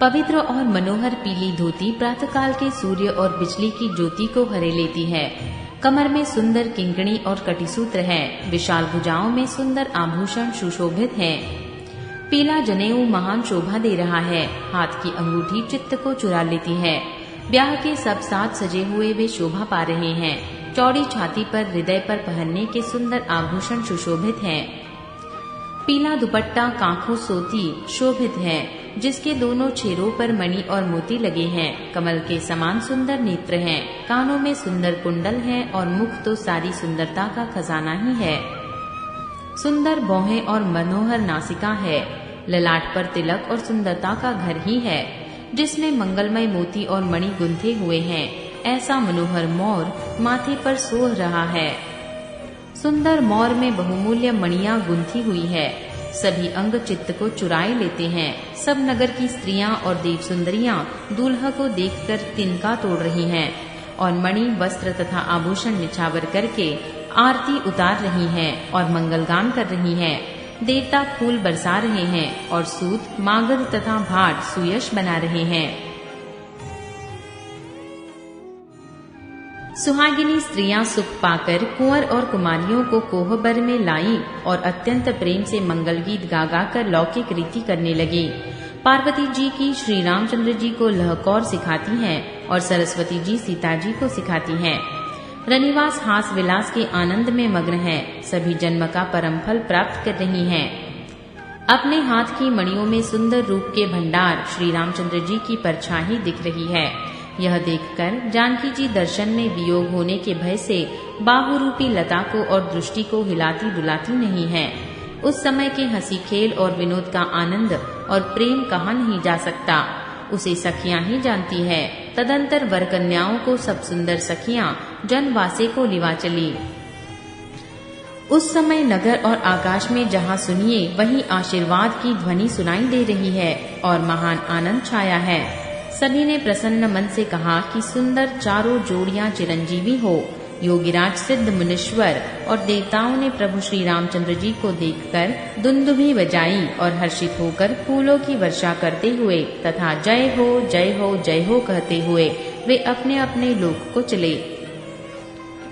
पवित्र और मनोहर पीली धोती प्रातःकाल के सूर्य और बिजली की ज्योति को हरे लेती है। कमर में सुंदर किंकणी और कटिसूत्र है। विशाल भुजाओं में सुंदर आभूषण सुशोभित हैं। पीला जनेऊ महान शोभा दे रहा है। हाथ की अंगूठी चित्त को चुरा लेती है। ब्याह के सब साथ सजे हुए वे शोभा पा रहे हैं। चौड़ी छाती पर हृदय पर पहनने के सुंदर आभूषण सुशोभित हैं। पीला दुपट्टा कांखों सोती शोभित है, जिसके दोनों छेरों पर मणि और मोती लगे हैं। कमल के समान सुंदर नेत्र हैं। कानों में सुंदर कुंडल है और मुख तो सारी सुंदरता का खजाना ही है। सुंदर भौहें और मनोहर नासिका है। ललाट पर तिलक और सुंदरता का घर ही है, जिसमें मंगलमय मोती और मणि गुंथे हुए हैं। ऐसा मनोहर मोर माथे पर सोह रहा है। सुंदर मोर में बहुमूल्य मणियां गुंथी हुई है। सभी अंग चित्त को चुराए लेते हैं। सब नगर की स्त्रियां और देव सुंदरियां दूल्हा को देखकर तिनका तोड़ रही हैं और मणि वस्त्र तथा आभूषण निछावर करके आरती उतार रही हैं और मंगलगान कर रही हैं। देवता फूल बरसा रहे हैं और सूत मागध तथा भाट सुयश बना रहे हैं। सुहागिनी स्त्रियां सुख पाकर कुंवर और कुमारियों को कोहबर में लाई और अत्यंत प्रेम से मंगल गीत गा गा कर लौकिक रीति करने लगी। पार्वती जी की श्री रामचंद्र जी को लहकौर सिखाती हैं और सरस्वती जी सीता जी को सिखाती हैं। रनिवास हास विलास के आनंद में मग्न है। सभी जन्म का परम फल प्राप्त कर रही हैं। अपने हाथ की मणियों में सुंदर रूप के भंडार श्री रामचंद्र जी की परछाई दिख रही है। यह देखकर जानकी जी दर्शन में वियोग होने के भय से बाहु रूपी लता को और दृष्टि को हिलाती डुलाती नहीं है। उस समय के हंसी खेल और विनोद का आनंद और प्रेम कहा नहीं जा सकता। उसे सखियां ही जानती है। तदंतर वर कन्याओं को सब सुंदर सखियां जनवासे को लिवा चली। उस समय नगर और आकाश में जहाँ सुनिए वहीं आशीर्वाद की ध्वनि सुनाई दे रही है और महान आनंद छाया है। सभी ने प्रसन्न मन से कहा कि सुंदर चारों जोड़ियां चिरंजीवी हो। योगीराज सिद्ध मुनीश्वर और देवताओं ने प्रभु श्री रामचंद्र जी को देखकर दुंदुभी बजाई और हर्षित होकर फूलों की वर्षा करते हुए तथा जय हो जय हो जय हो कहते हुए वे अपने अपने लोक को चले।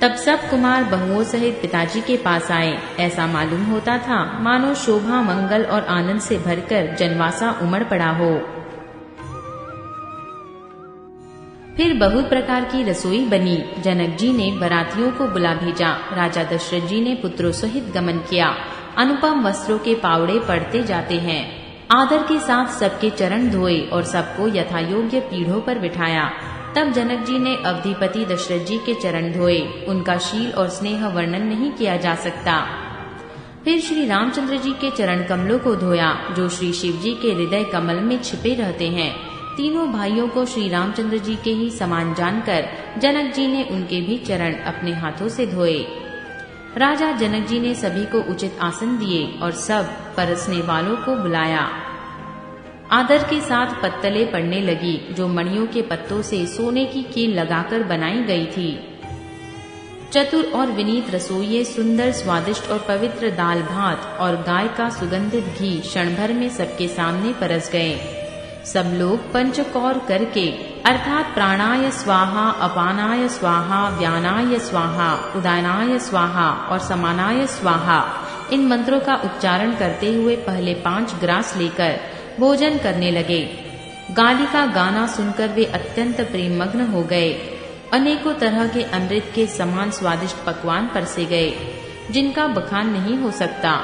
तब सब कुमार बहुओं सहित पिताजी के पास आए। ऐसा मालूम होता था मानो शोभा मंगल और आनंद से भरकर जनवासा उमड़ पड़ा हो। फिर बहुत प्रकार की रसोई बनी। जनक जी ने बरातियों को बुला भेजा। राजा दशरथ जी ने पुत्रों सहित गमन किया। अनुपम वस्त्रों के पावड़े पड़ते जाते हैं। आदर के साथ सबके चरण धोए और सबको यथा योग्य पीढ़ों पर बिठाया। तब जनक जी ने अवधिपति दशरथ जी के चरण धोए। उनका शील और स्नेह वर्णन नहीं किया जा सकता। फिर श्री रामचंद्र जी के चरण कमलों को धोया, जो श्री शिव जी के हृदय कमल में छिपे रहते हैं। तीनों भाइयों को श्री रामचंद्र जी के ही समान जानकर जनक जी ने उनके भी चरण अपने हाथों से धोए। राजा जनक जी ने सभी को उचित आसन दिए और सब परसने वालों को बुलाया। आदर के साथ पत्तलें पड़ने लगी, जो मणियों के पत्तों से सोने की कील लगाकर बनाई गई थी। चतुर और विनीत रसोइये सुंदर स्वादिष्ट और पवित्र दाल भात और गाय का सुगंधित घी क्षण भर में सबके सामने परस गए। सब लोग पंचकौर करके अर्थात प्राणाय स्वाहा, अपानाय स्वाहा, व्यानाय स्वाहा, उदानाय स्वाहा और समानाय स्वाहा इन मंत्रों का उच्चारण करते हुए पहले 5 ग्रास लेकर भोजन करने लगे। गाली का गाना सुनकर वे अत्यंत प्रेममग्न हो गए। अनेकों तरह के अमृत के समान स्वादिष्ट पकवान परसे गए, जिनका बखान नहीं हो सकता।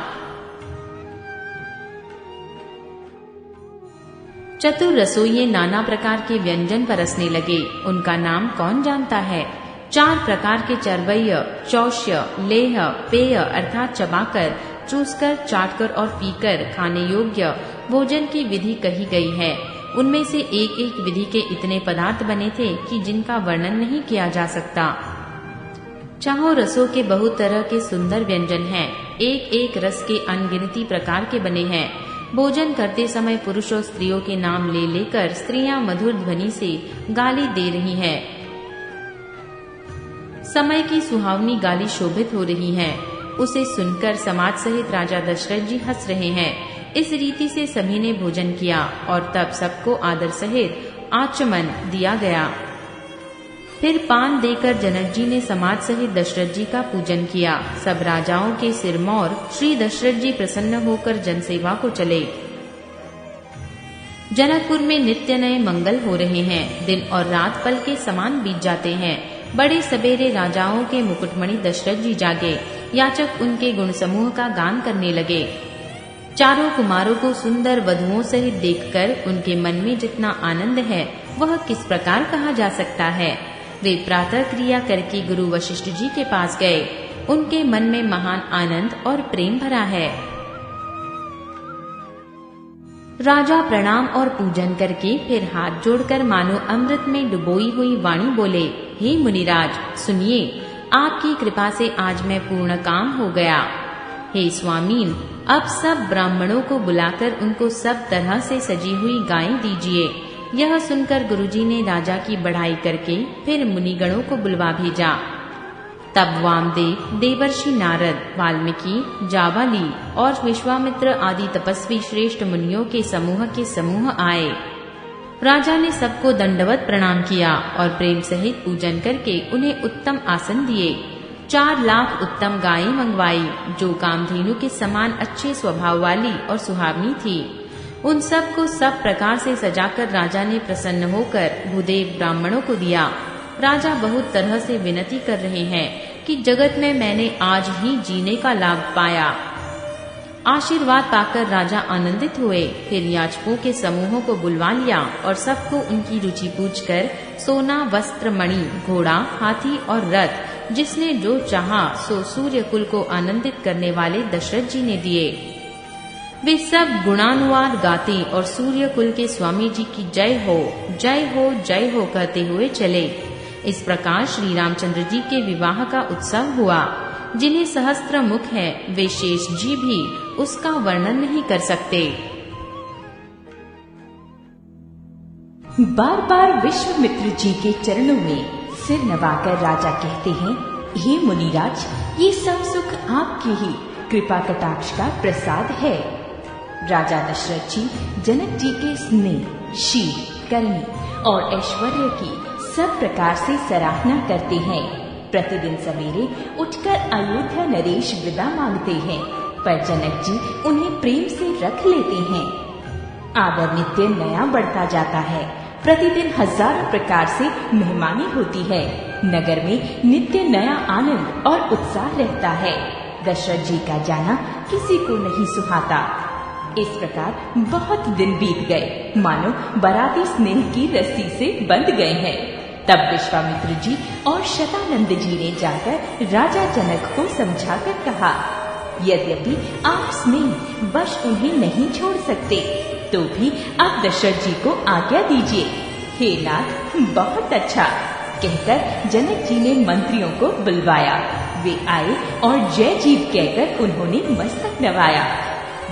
चतुर रसोइये नाना प्रकार के व्यंजन परसने लगे। उनका नाम कौन जानता है। 4 प्रकार के चरवैय, चौष्य, लेह, पेय अर्थात चबाकर, चूसकर, चाटकर और पीकर खाने योग्य भोजन की विधि कही गई है। उनमें से एक एक विधि के इतने पदार्थ बने थे कि जिनका वर्णन नहीं किया जा सकता। चाहों रसों के बहुत तरह के सुंदर व्यंजन हैं। एक एक रस के अनगिनती प्रकार के बने हैं। भोजन करते समय पुरुष और स्त्रियों के नाम ले लेकर स्त्रियां मधुर ध्वनि से गाली दे रही हैं। समय की सुहावनी गाली शोभित हो रही है। उसे सुनकर समाज सहित राजा दशरथ जी हंस रहे हैं। इस रीति से सभी ने भोजन किया और तब सबको आदर सहित आचमन दिया गया। फिर पान देकर जनक जी ने समाज सहित दशरथ जी का पूजन किया। सब राजाओं के सिरमौर श्री दशरथ जी प्रसन्न होकर जनसेवा को चले। जनकपुर में नित्य नए मंगल हो रहे हैं। दिन और रात पल के समान बीत जाते हैं। बड़े सवेरे राजाओं के मुकुटमणि दशरथ जी जागे। याचक उनके गुण समूह का गान करने लगे। चारों कुमारों को सुंदर वधुओं सहित देखकर उनके मन में जितना आनंद है वह किस प्रकार कहा जा सकता है। वे प्रातः क्रिया करके गुरु वशिष्ठ जी के पास गए। उनके मन में महान आनंद और प्रेम भरा है। राजा प्रणाम और पूजन करके फिर हाथ जोड़कर मानो अमृत में डुबोई हुई वाणी बोले, हे मुनिराज सुनिए, आपकी कृपा से आज मैं पूर्ण काम हो गया। हे स्वामीन, अब सब ब्राह्मणों को बुलाकर उनको सब तरह से सजी हुई गायें दीजिए। यह सुनकर गुरुजी ने राजा की बढ़ाई करके फिर मुनिगणों को बुलवा भेजा। तब वामदेव, देवर्षि नारद, वाल्मीकि, जाबाली और विश्वामित्र आदि तपस्वी श्रेष्ठ मुनियों के समूह आए। राजा ने सबको दंडवत प्रणाम किया और प्रेम सहित पूजन करके उन्हें उत्तम आसन दिए। 4 लाख उत्तम गायें मंगवाई जो कामधेनु के समान अच्छे स्वभाव वाली और सुहावनी थी। उन सब को सब प्रकार से सजाकर राजा ने प्रसन्न होकर भूदेव ब्राह्मणों को दिया। राजा बहुत तरह से विनती कर रहे हैं कि जगत में मैंने आज ही जीने का लाभ पाया। आशीर्वाद पाकर राजा आनंदित हुए। फिर याचकों के समूहों को बुलवा लिया और सबको उनकी रुचि पूछकर सोना, वस्त्र, मणि, घोड़ा, हाथी और रथ जिसने जो चाहा सो सूर्य कुल को आनंदित करने वाले दशरथ जी ने दिए। वे सब गुणानुवाद गाते और सूर्य कुल के स्वामी जी की जय हो, जय हो, जय हो कहते हुए चले। इस प्रकार श्री रामचंद्र जी के विवाह का उत्सव हुआ। जिन्हें सहस्त्र मुख है वे शेष जी भी उसका वर्णन नहीं कर सकते। बार बार विश्वामित्र जी के चरणों में सिर नवाकर राजा कहते हैं, हे मुनिराज, ये सब सुख आपके ही कृपा कटाक्ष का प्रसाद है। राजा दशरथ जी जनक जी के स्नेह, शील, करनी और ऐश्वर्य की सब प्रकार से सराहना करते हैं। प्रतिदिन सवेरे उठकर अयोध्या नरेश विदा मांगते हैं, पर जनक जी उन्हें प्रेम से रख लेते हैं। आदर नित्य नया बढ़ता जाता है। प्रतिदिन हजारों प्रकार से मेहमानी होती है। नगर में नित्य नया आनंद और उत्साह रहता है। दशरथ जी का जाना किसी को नहीं सुहाता। इस प्रकार बहुत दिन बीत गए, मानो बाराती स्नेह की रस्सी से बंध गए हैं। तब विश्वामित्र जी और शतानंद जी ने जाकर राजा जनक को समझाकर कहा, यद्यपि आप स्नेह वश उन्हें नहीं छोड़ सकते, तो भी आप दशरथ जी को आज्ञा दीजिए। हे नाथ, बहुत अच्छा कहकर जनक जी ने मंत्रियों को बुलवाया। वे आए और जय जीव कहकर उन्होंने मस्तक नवाया।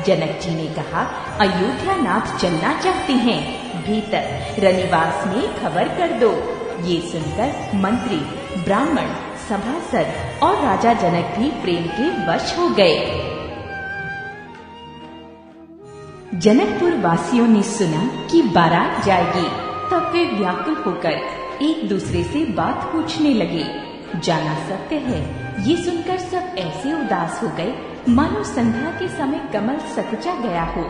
जनक जी ने कहा, अयोध्या नाथ चलना चाहते हैं, भीतर रनिवास में खबर कर दो। ये सुनकर मंत्री, ब्राह्मण, सभासद और राजा जनक भी प्रेम के वश हो गए। जनकपुर वासियों ने सुना कि बारात जाएगी, तब वे व्याकुल होकर एक दूसरे से बात पूछने लगे। जाना सत्य है, ये सुनकर सब ऐसे उदास हो गए मानो संध्या के समय कमल सकुचा गया हो।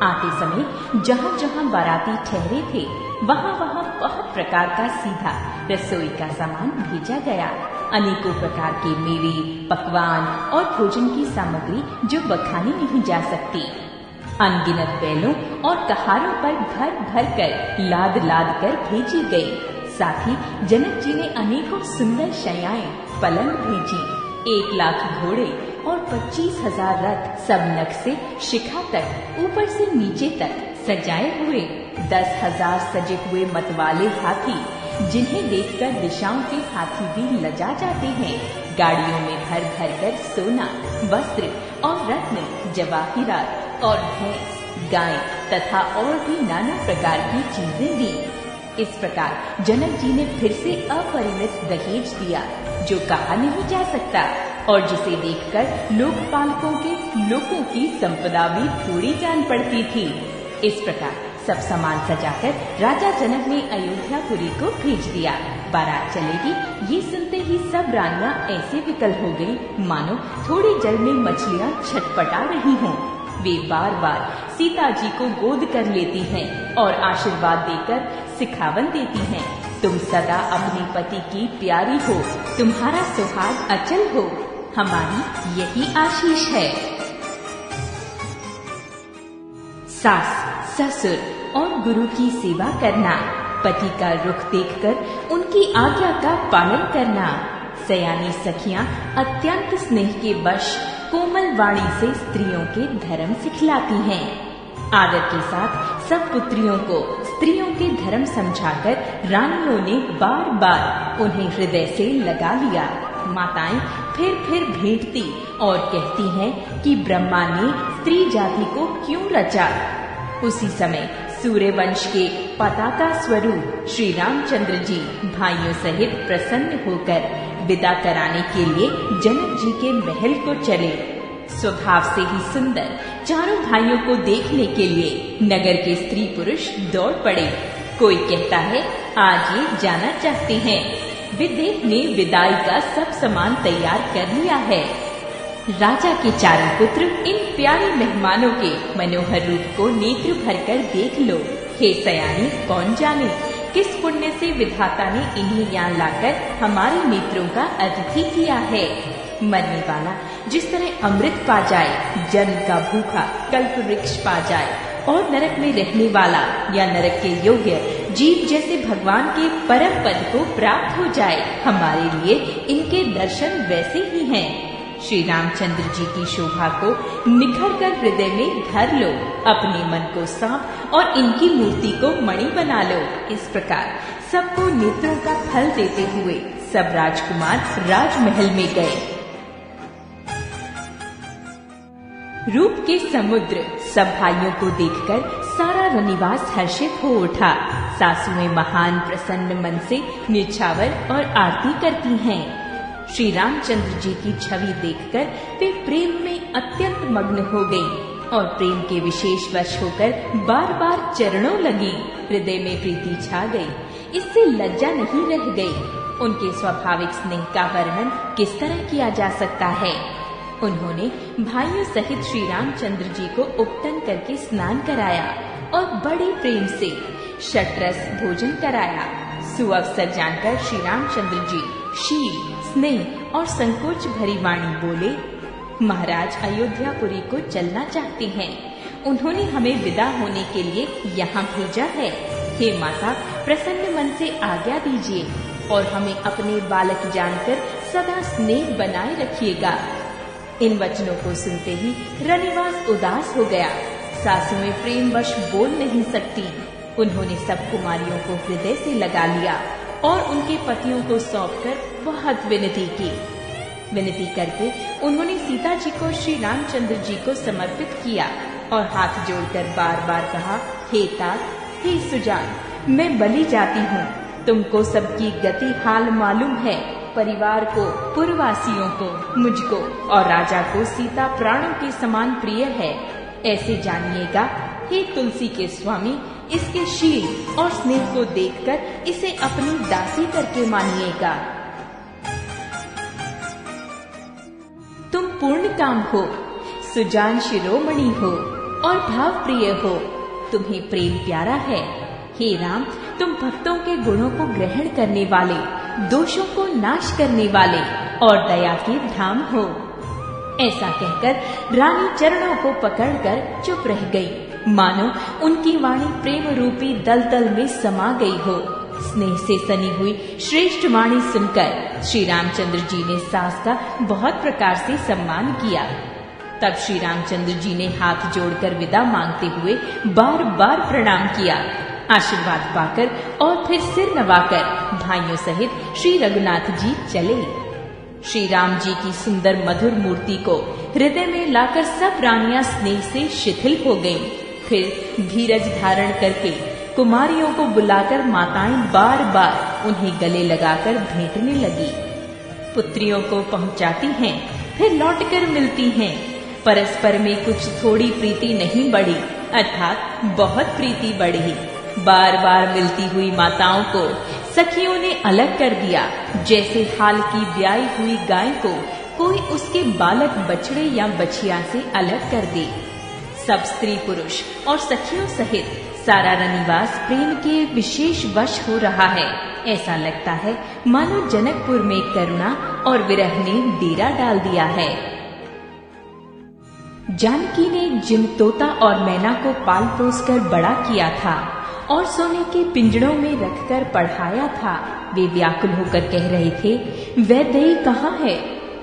आते समय जहाँ जहाँ बाराती ठहरे थे वहाँ वहाँ बहुत प्रकार का सीधा रसोई का सामान भेजा गया। अनेकों प्रकार के मेवे, पकवान और भोजन की सामग्री जो बखानी नहीं जा सकती। अनगिनत बैलों और कहारों पर भर भर कर लाद लाद कर भेजी गई। साथ ही जनक जी ने अनेकों सुंदर शय्याएं, पलंग भेजी। 1 लाख घोड़े और 25,000 रथ सब नख से शिखा तक ऊपर से नीचे तक सजाए हुए। 10,000 सजे हुए मतवाले हाथी, जिन्हें देखकर दिशाओं के हाथी भी लजा जाते हैं। गाड़ियों में भर भर कर सोना, वस्त्र और रत्न, जवाहिरात और भैंस, गाय तथा और भी नाना प्रकार की चीजें दी। इस प्रकार जनक जी ने फिर से अपरिमित दहेज दिया। जो कहा नहीं जा सकता और जिसे देखकर लोकपालकों के लोगों की संपदा भी थोड़ी जान पड़ती थी। इस प्रकार सब सामान सजाकर राजा जनक ने अयोध्यापुरी को भेज दिया। बारात चलेगी ये सुनते ही सब रानियां ऐसे विकल हो गई मानो थोड़ी जल में मछलियां छटपटा रही हों। वे बार बार सीता जी को गोद कर लेती हैं और आशीर्वाद देकर सिखावन देती हैं। तुम सदा अपने पति की प्यारी हो, तुम्हारा सुहाग अचल हो, हमारी यही आशीष है। सास, ससुर और गुरु की सेवा करना, पति का रुख देखकर उनकी आज्ञा का पालन करना। सयानी सखियां अत्यंत स्नेह के वश कोमल वाणी से स्त्रियों के धर्म सिखलाती हैं। आदर के साथ सब पुत्रियों को स्त्रियों के धर्म समझाकर रानियों ने बार बार उन्हें हृदय से लगा लिया। माताएं फिर भेंटती और कहती हैं कि ब्रह्मा ने स्त्री जाति को क्यों रचा। उसी समय सूर्यवंश के पताका स्वरूप श्री रामचंद्र जी भाइयों सहित प्रसन्न होकर विदा कराने के लिए जनक जी के महल को चले। स्वभाव से ही सुंदर चारों भाइयों को देखने के लिए नगर के स्त्री पुरुष दौड़ पड़े। कोई कहता है आज ये जाना चाहते हैं। विदेह ने विदाई का सब सामान तैयार कर लिया है। राजा के चारों पुत्र इन प्यारे मेहमानों के मनोहर रूप को नेत्र भरकर देख लो। हे सयानी, कौन जाने किस पुण्य से विधाता ने इन्हें यहाँ लाकर हमारे नेत्रों का अतिथि किया है। मरने वाला जिस तरह अमृत पा जाए, जन्म का भूखा कल्प वृक्ष पा जाए और नरक में रहने वाला या नरक के योग्य जीव जैसे भगवान के परम पद को प्राप्त हो जाए, हमारे लिए इनके दर्शन वैसे ही हैं। श्री रामचंद्र जी की शोभा को निखर कर हृदय में धर लो, अपने मन को सांप और इनकी मूर्ति को मणि बना लो। इस प्रकार सबको नेत्रों का फल देते हुए सब राजकुमार राजमहल में गए। रूप के समुद्र सब भाइयों को देखकर सारा रनिवास हर्षित हो उठा। सासुएं महान प्रसन्न मन से निछावर और आरती करती हैं। श्री रामचंद्र जी की छवि देखकर वे प्रेम में अत्यंत मग्न हो गईं और प्रेम के विशेष वश होकर बार बार चरणों लगी। हृदय में प्रीति छा गई, इससे लज्जा नहीं रह गई। उनके स्वाभाविक स्नेह का वर्णन किस तरह किया जा सकता है। उन्होंने भाइयों सहित श्री रामचंद्र जी को उपटन करके स्नान कराया और बड़े प्रेम से षटरस भोजन कराया। सुअवसर जानकर श्री रामचंद्र जी शील, स्नेह और संकोच भरी वाणी बोले, महाराज अयोध्यापुरी को चलना चाहते हैं। उन्होंने हमें विदा होने के लिए यहाँ भेजा है। हे माता, प्रसन्न मन से आज्ञा दीजिए और हमें अपने बालक जानकर सदा स्नेह बनाए रखिएगा। इन वचनों को सुनते ही रनिवास उदास हो गया। सासुएं प्रेमवश बोल नहीं सकती। उन्होंने सब कुमारियों को हृदय से लगा लिया और उनके पतियों को सौंपकर बहुत विनती की। विनती करके उन्होंने सीता जी को श्री रामचंद्र जी को समर्पित किया और हाथ जोड़कर बार बार कहा, हे तात, हे सुजान, मैं बलि जाती हूँ। तुमको सबकी गति हाल मालूम है। परिवार को, पुरवासियों को, मुझको और राजा को सीता प्राणों के समान प्रिय है। ऐसे जानिएगा हे तुलसी के स्वामी, इसके शील और स्नेह को देखकर इसे अपनी दासी करके मानिएगा। तुम पूर्ण काम हो, सुजान शिरोमणि हो और भाव प्रिय हो। तुम्हें प्रेम प्यारा है। हे राम, तुम भक्तों के गुणों को ग्रहण करने वाले, दोषों को नाश करने वाले और दया के धाम हो। ऐसा कहकर रानी चरणों को पकड़कर चुप रह गई, मानो उनकी वाणी प्रेम रूपी दलदल में समा गई हो। स्नेह से सनी हुई श्रेष्ठ वाणी सुनकर श्री रामचंद्र जी ने सास का बहुत प्रकार से सम्मान किया। तब श्री रामचंद्र जी ने हाथ जोड़कर विदा मांगते हुए बार बार प्रणाम किया। आशीर्वाद पाकर और फिर सिर नवाकर भाइयों सहित श्री रघुनाथ जी चले। श्री राम जी की सुंदर मधुर मूर्ति को हृदय में लाकर सब रानियां स्नेह से शिथिल हो गईं। फिर धीरज धारण करके कुमारियों को बुलाकर माताएं बार बार उन्हें गले लगाकर भेंटने लगी। पुत्रियों को पहुंचाती हैं, फिर लौटकर मिलती हैं। परस्पर में कुछ थोड़ी प्रीति नहीं बढ़ी, अर्थात बहुत प्रीति बढ़ी। बार बार मिलती हुई माताओं को सखियों ने अलग कर दिया, जैसे हाल की ब्याई हुई गाय को कोई उसके बालक बछड़े या बछिया से अलग कर दे। सब स्त्री पुरुष और सखियों सहित सारा रनिवास प्रेम के विशेष वश हो रहा है। ऐसा लगता है मानो जनकपुर में करुणा और विरह ने डेरा डाल दिया है। जानकी ने जिन तोता और मैना को पाल पोस कर बड़ा किया था और सोने के पिंजड़ों में रखकर पढ़ाया था, वे व्याकुल होकर कह रहे थे, वैदेही कहाँ है?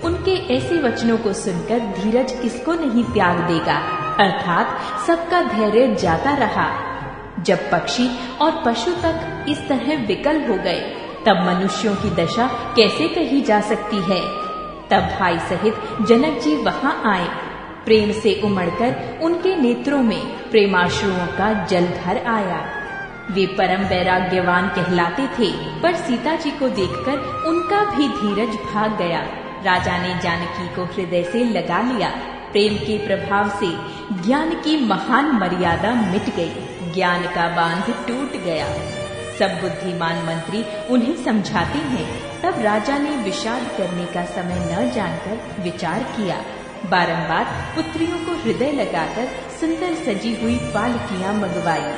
उनके ऐसे वचनों को सुनकर धीरज किसको नहीं त्याग देगा, अर्थात सबका धैर्य जाता रहा। जब पक्षी और पशु तक इस तरह विकल हो गए, तब मनुष्यों की दशा कैसे कही जा सकती है। तब भाई सहित जनक जी वहां आए। प्रेम से उमड़कर उनके नेत्रों में प्रेमाश्रुओं का जल भर आया। वे परम वैराग्यवान कहलाते थे, पर सीता जी को देखकर उनका भी धीरज भाग गया। राजा ने जानकी को हृदय से लगा लिया। प्रेम के प्रभाव से ज्ञान की महान मर्यादा मिट गई, ज्ञान का बांध टूट गया। सब बुद्धिमान मंत्री उन्हें समझाते हैं। तब राजा ने विषाद करने का समय न जानकर विचार किया। बारंबार पुत्रियों को हृदय लगाकर सुंदर सजी हुई पालकियां मंगवाई।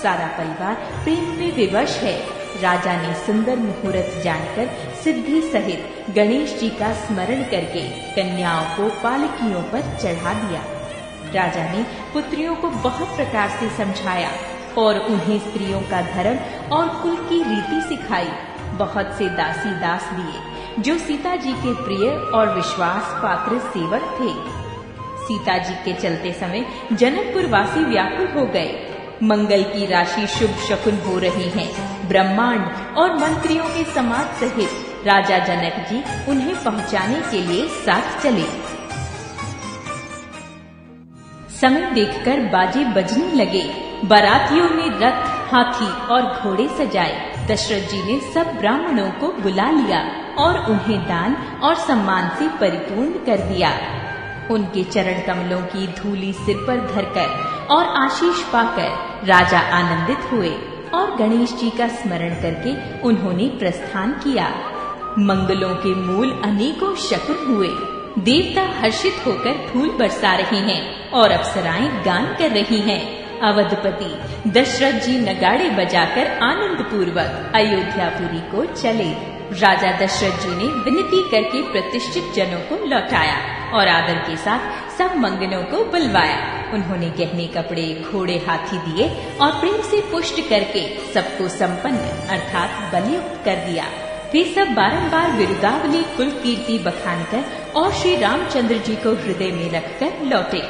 सारा परिवार प्रेम में विवश है। राजा ने सुंदर मुहूर्त जानकर सिद्धि सहित गणेश जी का स्मरण करके कन्याओं को पालकियों पर चढ़ा दिया। राजा ने पुत्रियों को बहुत प्रकार से समझाया और उन्हें स्त्रियों का धर्म और कुल की रीति सिखाई। बहुत से दासी दास दिए जो सीता जी के प्रिय और विश्वास पात्र सेवक थे। सीता जी के चलते समय जनकपुर वासी व्याकुल हो गए। मंगल की राशि शुभ शकुन हो रही हैं। ब्रह्मांड और मंत्रियों के समाज सहित राजा जनक जी उन्हें पहुंचाने के लिए साथ चले। समय देखकर बाजे बजने लगे। बारातियों ने रथ, हाथी और घोड़े सजाए। दशरथ जी ने सब ब्राह्मणों को बुला लिया और उन्हें दान और सम्मान से परिपूर्ण कर दिया। उनके चरण कमलों की धूली सिर पर धरकर और आशीष पाकर राजा आनंदित हुए और गणेश जी का स्मरण करके उन्होंने प्रस्थान किया। मंगलों के मूल अनेकों शकुन हुए। देवता हर्षित होकर फूल बरसा रहे हैं और अप्सराएं गान कर रही हैं। अवधपति दशरथ जी नगाड़े बजाकर आनंद पूर्वक अयोध्यापुरी को चले। राजा दशरथ जी ने विनती करके प्रतिष्ठित जनों को लौटाया और आदर के साथ सब मंगनों को बुलवाया। उन्होंने गहने कपड़े, घोड़े, हाथी दिए और प्रेम से पुष्ट करके सबको संपन्न अर्थात बलयुक्त कर दिया। वे सब बारंबार विरुदावली कुल कीर्ति बखानकर और श्री रामचंद्र जी को हृदय में रखकर लौटे।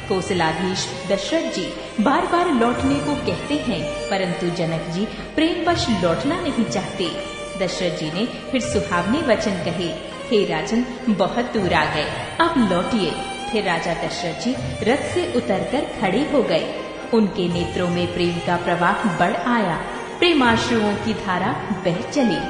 कौशलाधीश दशरथ जी बार बार लौटने को कहते हैं, परंतु जनक जी प्रेमवश लौटना नहीं चाहते। दशरथ जी ने फिर सुहावने वचन कहे, हे राजन, बहुत दूर आ गए, अब लौटिए। फिर राजा दशरथ जी रथ से उतरकर खड़े हो गए। उनके नेत्रों में प्रेम का प्रवाह बढ़ आया। प्रेमाश्रुओं की धारा बह चली।